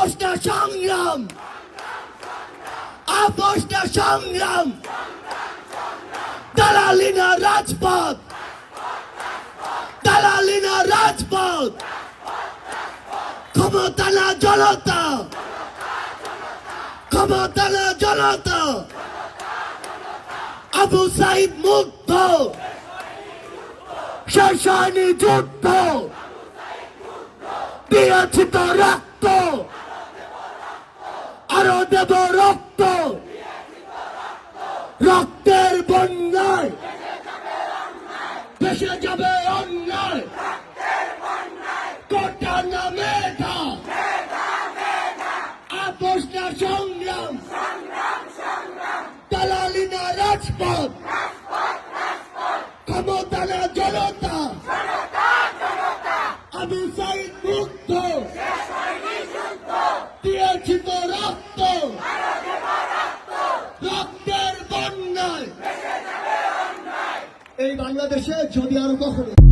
আপোষটা সংগ্রাম, আপোষটা সংগ্রাম, দালালি না রাজপথ, দালালি না রাজপথ, ক্ষমতা না জনতা, ক্ষমতা না জনতা। আবু সাইদ মুক্ত, শেষ হয়নি যুদ্ধ, দিয়েছি তো রক্ত, আরো দেব রক্ত, রক্তের বন্যায় ভেসে যাবে অন্যায়, কোটা না মেধা, আপোষ না সংগ্রাম, দালালি না রাজপথ, ক্ষমতা না জনতা। আবু সাইদ মুক্ত, দিয়েছি তো রক্ত, রক্তের বন্যায়। এই বাংলাদেশে যদি আরো কখনো